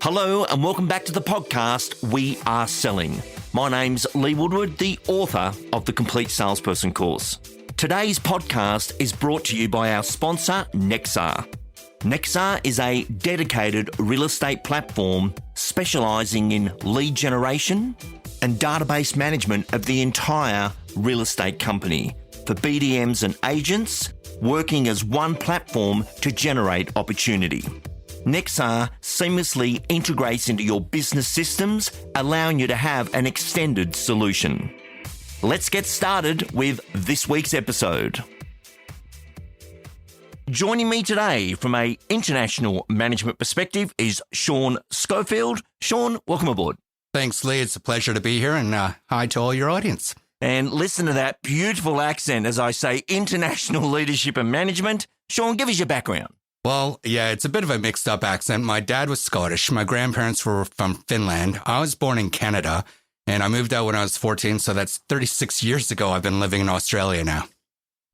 Hello and welcome back to the podcast, We Are Selling. My name's Lee Woodward, the author of the Complete Salesperson course. Today's podcast is brought to you by our sponsor, Nexar. Nexar is a dedicated real estate platform specialising in lead generation and database management of the entire real estate company for BDMs and agents working as one platform to generate opportunity. Nexar seamlessly integrates into your business systems, allowing you to have an extended solution. Let's get started with this week's episode. Joining me today from an international management perspective is Sean Scoffield. Sean, welcome aboard. Thanks, Lee. It's a pleasure to be here, and hi to all your audience. And listen to that beautiful accent as I say international leadership and management. Sean, give us your background. Well, yeah, it's a bit of a mixed up accent. My dad was Scottish. My grandparents were from Finland. I was born in Canada, and I moved out when I was 14. So that's 36 years ago. I've been living in Australia now.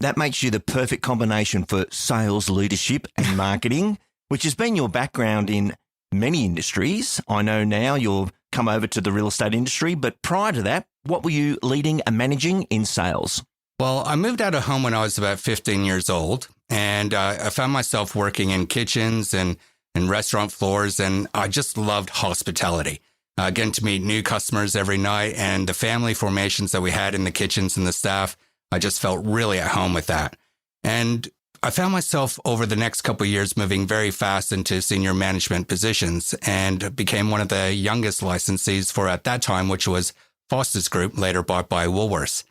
That makes you the perfect combination for sales, leadership and marketing, which has been your background in many industries. I know now you've come over to the real estate industry, but prior to that, what were you leading and managing in sales? Well, I moved out of home when I was about 15 years old, and I found myself working in kitchens and restaurant floors, and I just loved hospitality. Getting to meet new customers every night, and the family formations that we had in the kitchens and the staff, I just felt really at home with that. And I found myself over the next couple of years moving very fast into senior management positions and became one of the youngest licensees for at that time, which was Foster's Group, later bought by Woolworths.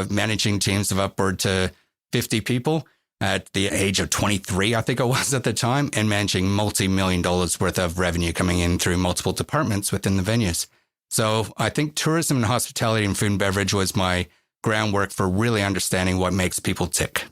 Managing teams of upward to 50 people at the age of 23, I think I was at the time, and managing multi-million dollars worth of revenue coming in through multiple departments within the venues. So I think tourism and hospitality and food and beverage was my groundwork for really understanding what makes people tick.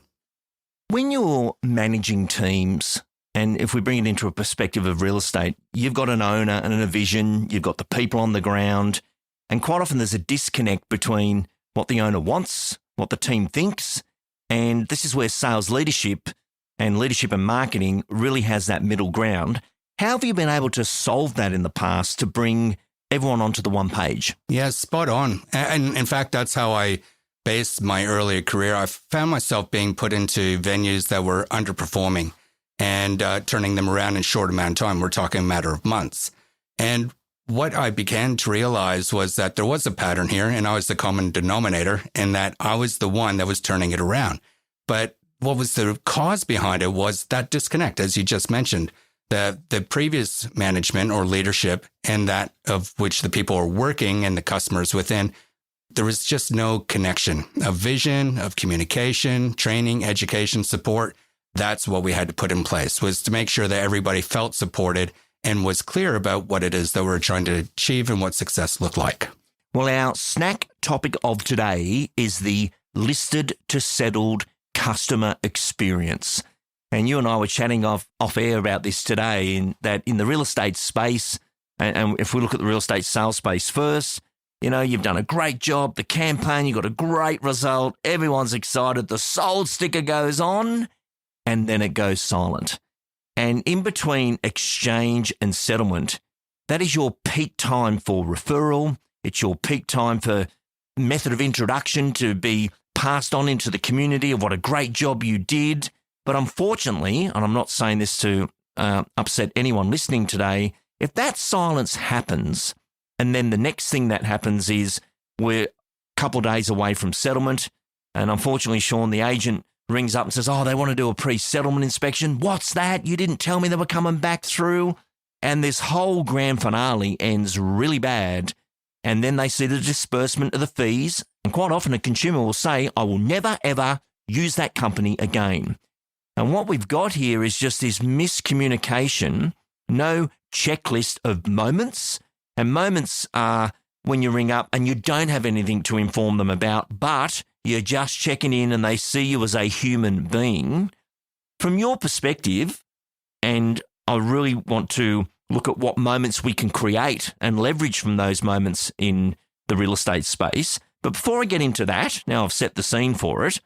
When you're managing teams, and if we bring it into a perspective of real estate, you've got an owner and a vision, you've got the people on the ground, and quite often there's a disconnect between what the owner wants, what the team thinks, and this is where sales leadership and marketing really has that middle ground. How have you been able to solve that in the past to bring everyone onto the one page? Yeah, spot on. And in fact, that's how I based my earlier career. I found myself being put into venues that were underperforming and turning them around in a short amount of time. We're talking a matter of months. And what I began to realize was that there was a pattern here, and I was the common denominator, and that I was the one that was turning it around. But what was the cause behind it was that disconnect, as you just mentioned. The previous management or leadership, and that of which the people are working and the customers within, there was just no connection of vision, of communication, training, education, support. That's what we had to put in place, was to make sure that everybody felt supported and was clear about what it is that we're trying to achieve and what success looked like. Well, our snack topic of today is the listed to settled customer experience. And you and I were chatting off air about this today, in that in the real estate space, and if we look at the real estate sales space first, you know, you've done a great job, the campaign, you got a great result, everyone's excited, the sold sticker goes on, and then it goes silent. And in between exchange and settlement, that is your peak time for referral. It's your peak time for method of introduction to be passed on into the community of what a great job you did. But unfortunately, and I'm not saying this to upset anyone listening today, if that silence happens, and then the next thing that happens is we're a couple of days away from settlement, and unfortunately, Sean, the agent, rings up and says, oh, they want to do a pre-settlement inspection. What's that? You didn't tell me they were coming back through. And this whole grand finale ends really bad. And then they see the disbursement of the fees. And quite often a consumer will say, I will never, ever use that company again. And what we've got here is just this miscommunication, no checklist of moments. And moments are when you ring up and you don't have anything to inform them about, but you're just checking in and they see you as a human being. From your perspective, and I really want to look at what moments we can create and leverage from those moments in the real estate space. But before I get into that, now I've set the scene for it,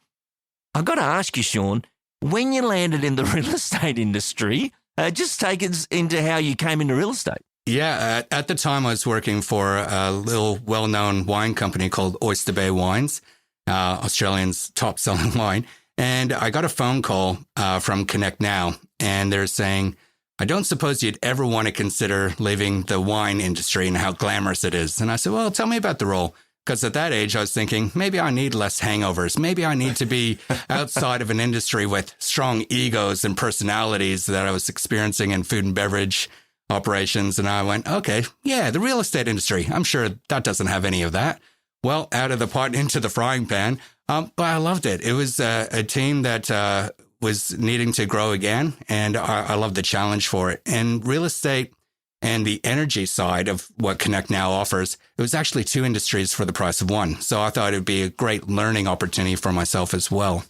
I've got to ask you, Sean, when you landed in the real estate industry, just take us into how you came into real estate. Yeah, at the time I was working for a little well-known wine company called Oyster Bay Wines, Australian's top-selling wine. And I got a phone call from Connect Now, and they're saying, I don't suppose you'd ever want to consider leaving the wine industry and how glamorous it is. And I said, well, tell me about the role. Because at that age, I was thinking, maybe I need less hangovers. Maybe I need to be outside of an industry with strong egos and personalities that I was experiencing in food and beverage operations. And I went, okay, yeah, the real estate industry. I'm sure that doesn't have any of that. Well, out of the pot into the frying pan. But I loved it. It was a team that was needing to grow again. And I loved the challenge for it. And real estate and the energy side of what Connect Now offers, it was actually two industries for the price of one. So I thought it would be a great learning opportunity for myself as well.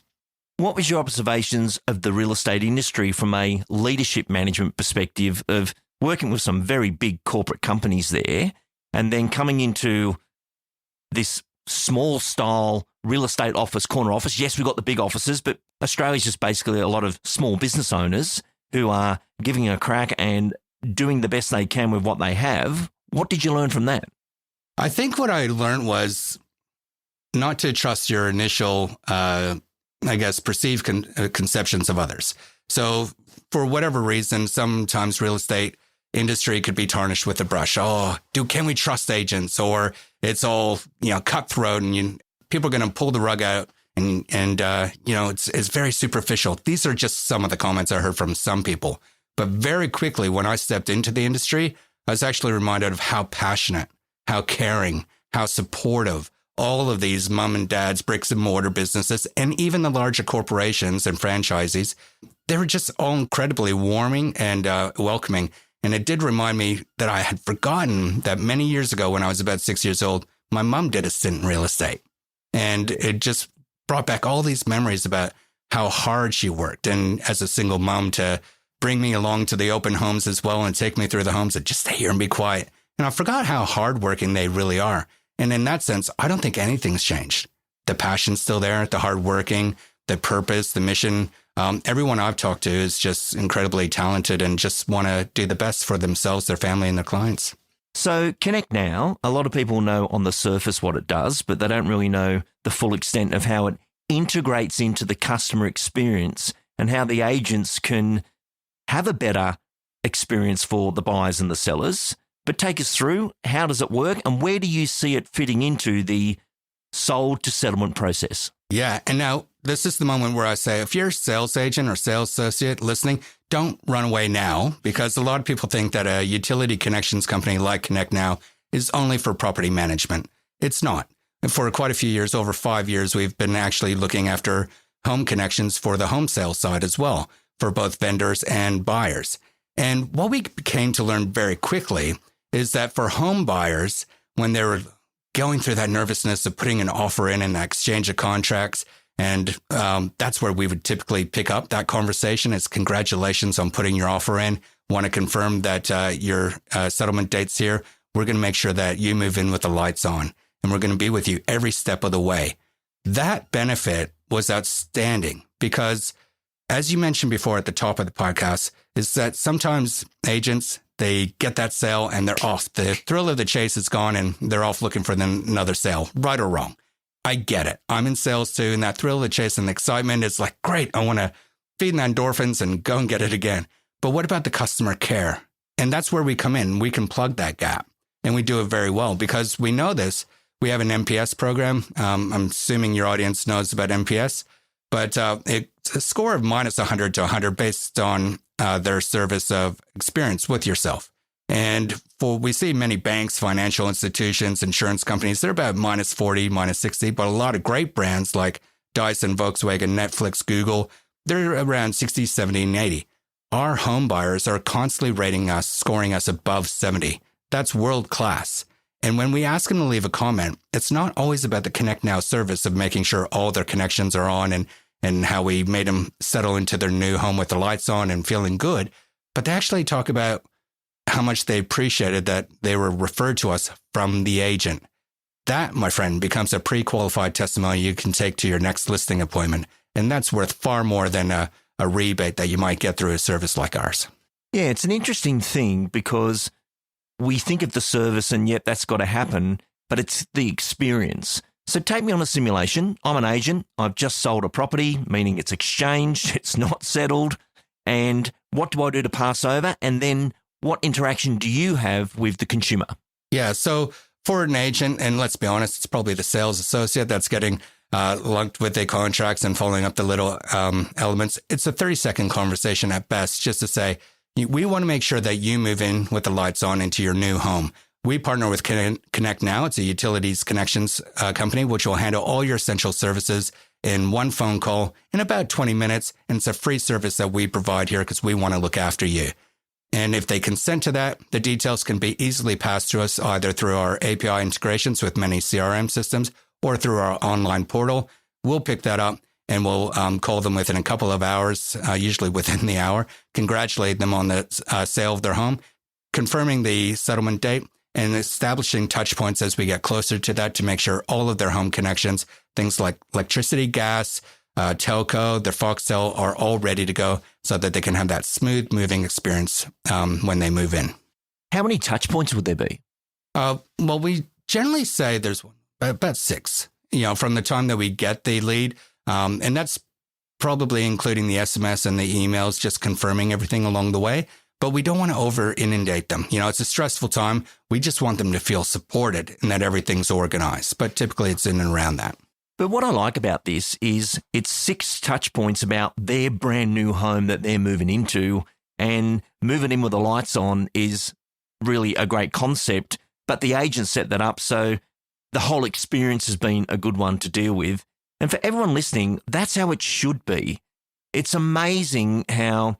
What was your observations of the real estate industry from a leadership management perspective of working with some very big corporate companies there and then coming into this small style real estate office, corner office? Yes, we've got the big offices, but Australia's just basically a lot of small business owners who are giving it a crack and doing the best they can with what they have. What did you learn from that? I think what I learned was not to trust your initial, perceived conceptions of others. So for whatever reason, sometimes real estate industry could be tarnished with a brush. Oh, can we trust agents? Or it's all, cutthroat and people are going to pull the rug out and it's very superficial. These are just some of the comments I heard from some people. But very quickly, when I stepped into the industry, I was actually reminded of how passionate, how caring, how supportive all of these mom and dad's bricks and mortar businesses and even the larger corporations and franchisees, they were just all incredibly warming and welcoming. And it did remind me that I had forgotten that many years ago when I was about 6 years old, my mom did a stint in real estate. And it just brought back all these memories about how hard she worked. And as a single mom to bring me along to the open homes as well and take me through the homes and just stay here and be quiet. And I forgot how hardworking they really are. And in that sense, I don't think anything's changed. The passion's still there, the hardworking, the purpose, the mission. Everyone I've talked to is just incredibly talented and just want to do the best for themselves, their family, and their clients. So Connect Now, a lot of people know on the surface what it does, but they don't really know the full extent of how it integrates into the customer experience and how the agents can have a better experience for the buyers and the sellers. But take us through, how does it work and where do you see it fitting into the sold to settlement process? Yeah. And now this is the moment where I say, if you're a sales agent or sales associate listening, don't run away now, because a lot of people think that a utility connections company like Connect Now is only for property management. It's not. And for quite a few years, over 5 years, we've been actually looking after home connections for the home sale side as well, for both vendors and buyers. And what we came to learn very quickly is that for home buyers, when they were going through that nervousness of putting an offer in and exchange of contracts, and that's where we would typically pick up that conversation is congratulations on putting your offer in. Want to confirm that your settlement date's here. We're going to make sure that you move in with the lights on, and we're going to be with you every step of the way. That benefit was outstanding because, as you mentioned before at the top of the podcast, is that sometimes agents, they get that sale and they're off. The thrill of the chase is gone and they're off looking for another sale, right or wrong. I get it. I'm in sales too, and that thrill of the chase and the excitement is like, great, I want to feed the endorphins and go and get it again. But what about the customer care? And that's where we come in. We can plug that gap, and we do it very well because we know this. We have an NPS program. I'm assuming your audience knows about NPS, but it's a score of minus 100 to 100 based on their service of experience with yourself. And we see many banks, financial institutions, insurance companies, they're about minus 40, minus 60, but a lot of great brands like Dyson, Volkswagen, Netflix, Google, they're around 60, 70, and 80. Our home buyers are constantly rating us, scoring us above 70. That's world class. And when we ask them to leave a comment, it's not always about the Connect Now service of making sure all their connections are on and how we made them settle into their new home with the lights on and feeling good. But they actually talk about how much they appreciated that they were referred to us from the agent. That, my friend, becomes a pre-qualified testimony you can take to your next listing appointment. And that's worth far more than a rebate that you might get through a service like ours. Yeah, it's an interesting thing because we think of the service and yet that's got to happen, but it's the experience. So take me on a simulation. I'm an agent. I've just sold a property, meaning it's exchanged, it's not settled. And what do I do to pass over? And then what interaction do you have with the consumer? Yeah. So for an agent, and let's be honest, it's probably the sales associate that's getting lunked with their contracts and following up the little elements. It's a 30-second conversation at best, just to say, we want to make sure that you move in with the lights on into your new home. We partner with Connect Now. It's a utilities connections company, which will handle all your essential services in one phone call in about 20 minutes. And it's a free service that we provide here because we want to look after you. And if they consent to that, the details can be easily passed to us either through our API integrations with many CRM systems or through our online portal. We'll pick that up and we'll call them within a couple of hours, usually within the hour, congratulate them on the sale of their home, confirming the settlement date, and establishing touch points as we get closer to that to make sure all of their home connections, things like electricity, gas, telco, their Foxtel, are all ready to go so that they can have that smooth moving experience when they move in. How many touch points would there be? Well, we generally say there's about 6, from the time that we get the lead. And that's probably including the SMS and the emails, just confirming everything along the way. But we don't want to over inundate them. It's a stressful time. We just want them to feel supported and that everything's organized. But typically it's in and around that. But what I like about this is it's 6 touch points about their brand new home that they're moving into, and moving in with the lights on is really a great concept, but the agent set that up. So the whole experience has been a good one to deal with. And for everyone listening, that's how it should be. It's amazing how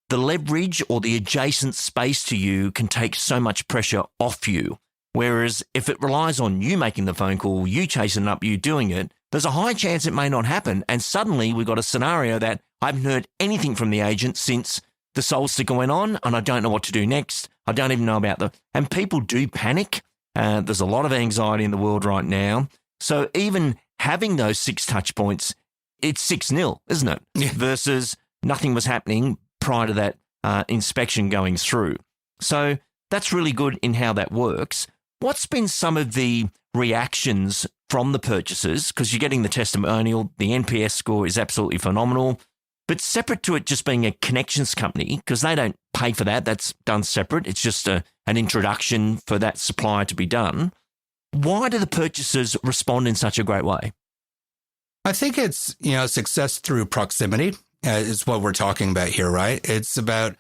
the leverage or the adjacent space to you can take so much pressure off you. Whereas if it relies on you making the phone call, you chasing it up, you doing it, there's a high chance it may not happen. And suddenly we've got a scenario that I haven't heard anything from the agent since the soul sticker went on, and I don't know what to do next. I don't even know about and people do panic. There's a lot of anxiety in the world right now. So even having those 6 touch points, it's 6-0, isn't it? Yeah. Versus nothing was happening prior to that inspection going through. So that's really good in how that works. What's been some of the reactions from the purchasers? Because you're getting the testimonial, the NPS score is absolutely phenomenal. But separate to it just being a connections company, because they don't pay for that, that's done separate. It's just an introduction for that supplier to be done. Why do the purchasers respond in such a great way? I think it's, success through proximity is what we're talking about here, right? It's about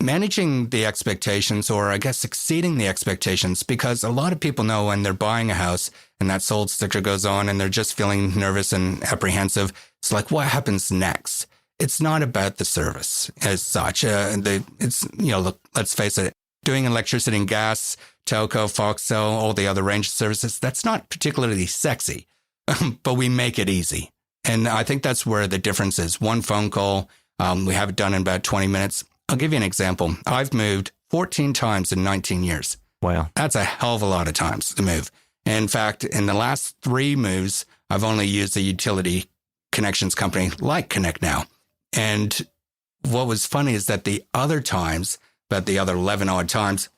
managing the expectations, or I guess exceeding the expectations, because a lot of people know when they're buying a house and that sold sticker goes on and they're just feeling nervous and apprehensive. It's like, what happens next? It's not about the service as such. Look, let's face it, doing electricity and gas, telco, Foxtel, all the other range of services, that's not particularly sexy, but we make it easy. And I think that's where the difference is. One phone call, we have it done in about 20 minutes. I'll give you an example. I've moved 14 times in 19 years. Wow. That's a hell of a lot of times to move. In fact, in the last 3 moves, I've only used a utility connections company like Connect Now. And what was funny is that the other times, about the other 11 odd times,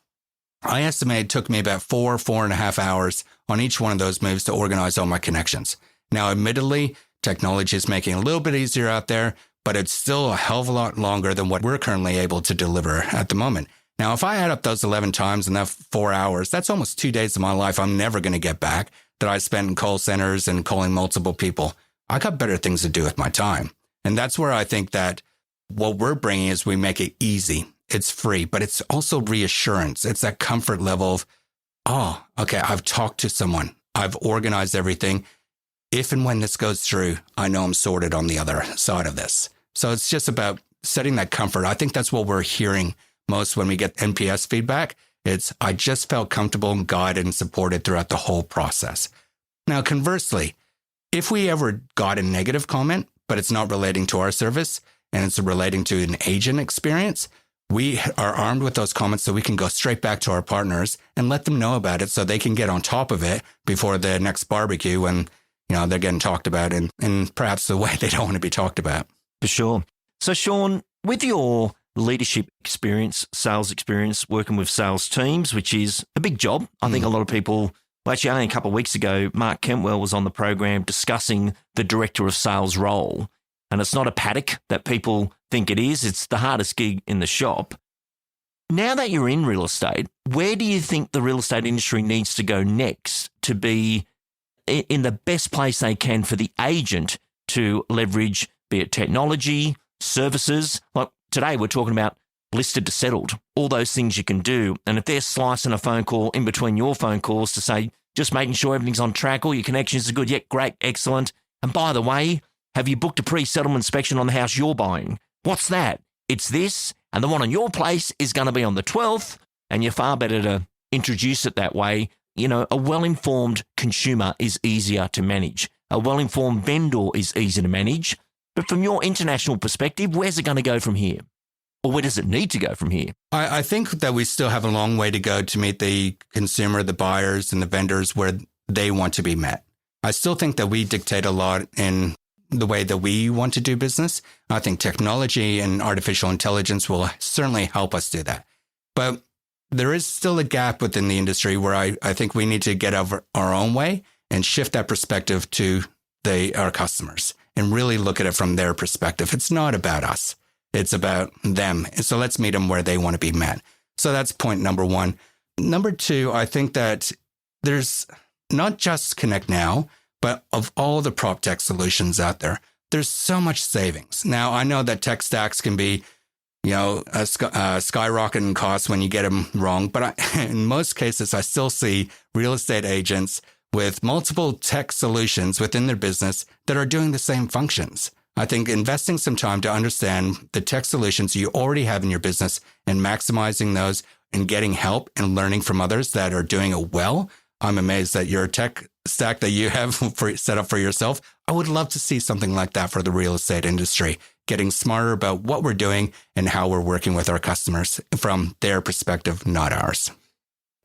I estimate it took me about 4.5 hours on each one of those moves to organize all my connections. Now, admittedly, technology is making it a little bit easier out there, but it's still a hell of a lot longer than what we're currently able to deliver at the moment. Now, if I add up those 11 times and that 4 hours, that's almost 2 days of my life I'm never going to get back that I spent in call centers and calling multiple people. I got better things to do with my time. And that's where I think that what we're bringing is we make it easy. It's free, but it's also reassurance. It's that comfort level of, oh, okay, I've talked to someone. I've organized everything. If and when this goes through, I know I'm sorted on the other side of this. So it's just about setting that comfort. I think that's what we're hearing most when we get NPS feedback. It's, I just felt comfortable and guided and supported throughout the whole process. Now, conversely, if we ever got a negative comment, but it's not relating to our service and it's relating to an agent experience, we are armed with those comments so we can go straight back to our partners and let them know about it so they can get on top of it before the next barbecue when, they're getting talked about in perhaps the way they don't want to be talked about. For sure. So, Sean, with your leadership experience, sales experience, working with sales teams, which is a big job. I think a lot of people, well, actually only a couple of weeks ago, Mark Kentwell was on the program discussing the director of sales role. And it's not a paddock that people think it is. It's the hardest gig in the shop. Now that you're in real estate, where do you think the real estate industry needs to go next to be in the best place they can for the agent to leverage, be it technology, services? Like today, we're talking about listed to settled, all those things you can do. And if they're slicing a phone call in between your phone calls to say, just making sure everything's on track, all your connections are good, yeah, great, excellent. And by the way, have you booked a pre-settlement inspection on the house you're buying? What's that? It's this, and the one on your place is going to be on the 12th, and you're far better to introduce it that way. You know, a well-informed consumer is easier to manage. A well-informed vendor is easier to manage. But from your international perspective, where's it going to go from here? Or where does it need to go from here? I think that we still have a long way to go to meet the consumer, the buyers, and the vendors where they want to be met. I still think that we dictate a lot in the way that we want to do business. I think technology and artificial intelligence will certainly help us do that. But there is still a gap within the industry where I think we need to get over our own way and shift that perspective to our customers and really look at it from their perspective. It's not about us. It's about them. And so let's meet them where they want to be met. So that's point number one. Number two, I think that there's not just Connect Now, but of all the prop tech solutions out there, there's so much savings. Now, I know that tech stacks can be, skyrocketing costs when you get them wrong. But in most cases, I still see real estate agents with multiple tech solutions within their business that are doing the same functions. I think investing some time to understand the tech solutions you already have in your business and maximizing those and getting help and learning from others that are doing it well. I'm amazed that your tech stack that you have set up for yourself. I would love to see something like that for the real estate industry, getting smarter about what we're doing and how we're working with our customers from their perspective, not ours.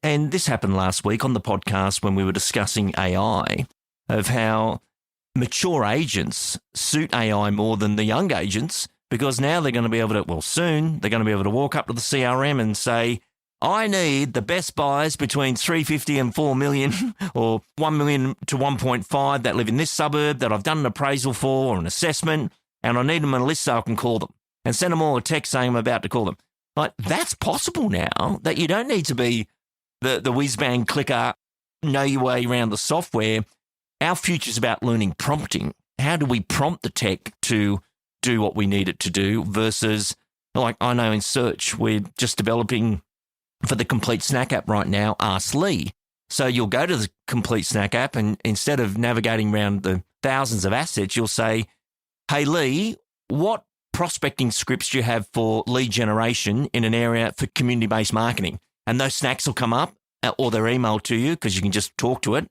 And this happened last week on the podcast when we were discussing AI, of how mature agents suit AI more than the young agents, because now they're going to be able to, soon they're going to be able to walk up to the CRM and say, I need the best buyers between 350 and 4 million or 1 million to 1.5 that live in this suburb that I've done an appraisal for or an assessment, and I need them on a list so I can call them and send them all a text saying I'm about to call them. Like, that's possible now, that you don't need to be the whiz-bang clicker, know your way around the software. Our future's about learning prompting. How do we prompt the tech to do what we need it to do versus, like I know in search, we're just developing for the Complete Snack app right now, Ask Lee. So you'll go to the Complete Snack app and instead of navigating around the thousands of assets, you'll say, hey, Lee, what prospecting scripts do you have for lead generation in an area for community-based marketing? And those snacks will come up or they're emailed to you because you can just talk to it.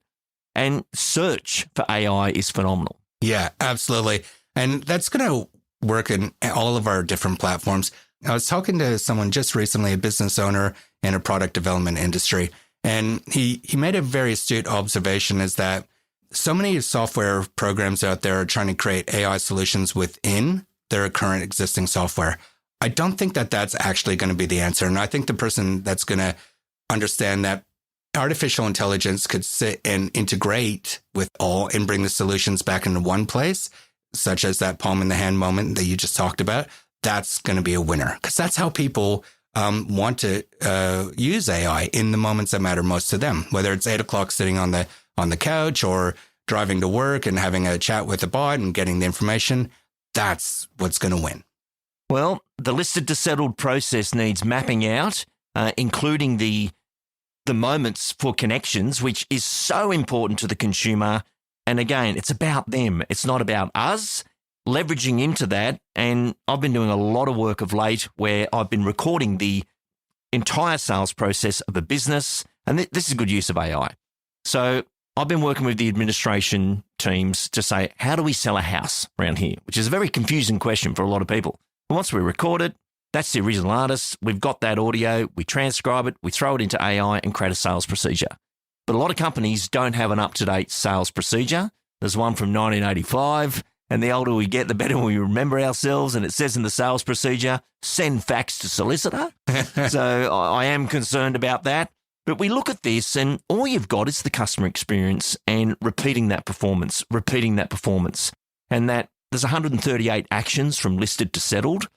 And search for AI is phenomenal. Yeah, absolutely. And that's going to work in all of our different platforms. I was talking to someone just recently, a business owner in a product development industry, and he made a very astute observation is that so many software programs out there are trying to create AI solutions within their current existing software. I don't think that that's actually going to be the answer. And I think the person that's going to understand that artificial intelligence could sit and integrate with all and bring the solutions back into one place, such as that palm in the hand moment that you just talked about, that's going to be a winner, because that's how people want to use AI in the moments that matter most to them, whether it's 8 o'clock sitting on the couch or driving to work and having a chat with a bot and getting the information. That's what's going to win. Well, the listed to settled process needs mapping out, including the moments for connections, which is so important to the consumer. And again, it's about them. It's not about us. Leveraging into that, and I've been doing a lot of work of late where I've been recording the entire sales process of a business, and this is good use of AI. So I've been working with the administration teams to say, how do we sell a house around here? Which is a very confusing question for a lot of people. But once we record it, that's the original artist. We've got that audio, we transcribe it, we throw it into AI and create a sales procedure. But a lot of companies don't have an up-to-date sales procedure. There's one from 1985, And the older we get, the better we remember ourselves. And it says in the sales procedure, send fax to solicitor. So I am concerned about that. But we look at this and all you've got is the customer experience and repeating that performance. And that there's 138 actions from listed to settled.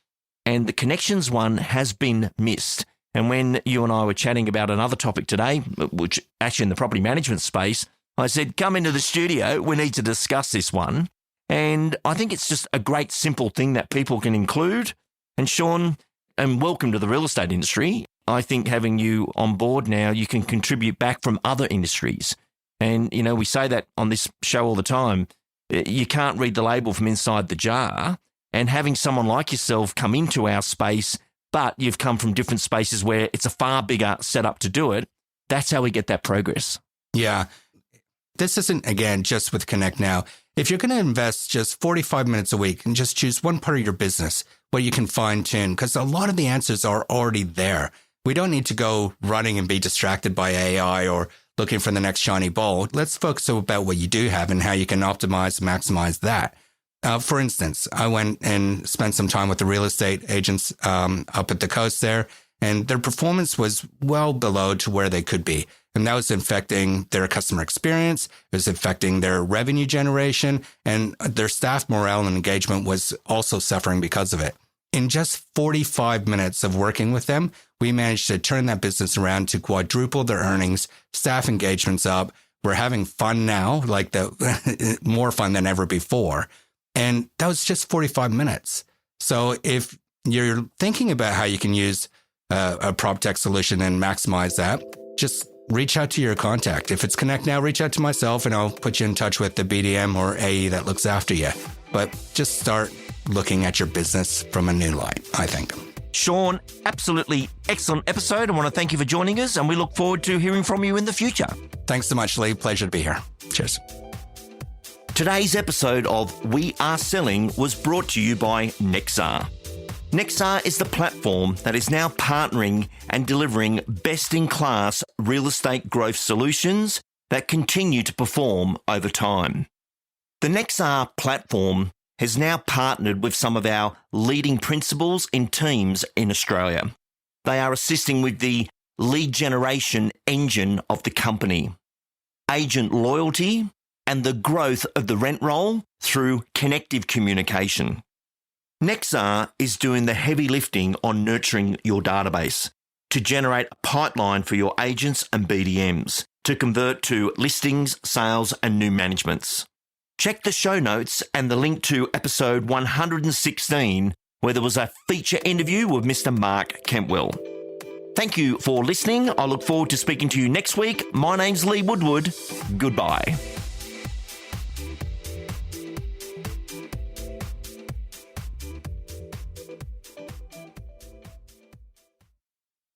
And the connections one has been missed. And when you and I were chatting about another topic today, which actually in the property management space, I said, come into the studio, we need to discuss this one. And I think it's just a great simple thing that people can include. And Sean, and welcome to the real estate industry. I think having you on board now, you can contribute back from other industries. And, you know, we say that on this show all the time. You can't read the label from inside the jar. And having someone like yourself come into our space, but you've come from different spaces where it's a far bigger setup to do it, that's how we get that progress. Yeah. This isn't, again, just with Connect Now. If you're going to invest just 45 minutes a week and just choose one part of your business where you can fine tune, because a lot of the answers are already there. We don't need to go running and be distracted by AI or looking for the next shiny ball. Let's focus about what you do have and how you can optimize and maximize that. For instance, I went and spent some time with the real estate agents up at the coast there, and their performance was well below to where they could be. And that was affecting their customer experience. It was affecting their revenue generation, and their staff morale and engagement was also suffering because of it. In just 45 minutes of working with them, we managed to turn that business around to quadruple their earnings, staff engagement's up. We're having fun now, like more fun than ever before. And that was just 45 minutes. So if you're thinking about how you can use a prop tech solution and maximize that, just reach out to your contact. If it's Connect Now, reach out to myself and I'll put you in touch with the BDM or AE that looks after you. But just start looking at your business from a new light, I think. Sean, absolutely excellent episode. I want to thank you for joining us and we look forward to hearing from you in the future. Thanks so much, Lee. Pleasure to be here. Cheers. Today's episode of We Are Selling was brought to you by Nexar. Nexar is the platform that is now partnering and delivering best-in-class real estate growth solutions that continue to perform over time. The Nexar platform has now partnered with some of our leading principals and teams in Australia. They are assisting with the lead generation engine of the company, agent loyalty, and the growth of the rent roll through connective communication. Nexar is doing the heavy lifting on nurturing your database to generate a pipeline for your agents and BDMs to convert to listings, sales, and new managements. Check the show notes and the link to episode 116, where there was a feature interview with Mr. Mark Kentwell. Thank you for listening. I look forward to speaking to you next week. My name's Lee Woodward. Goodbye.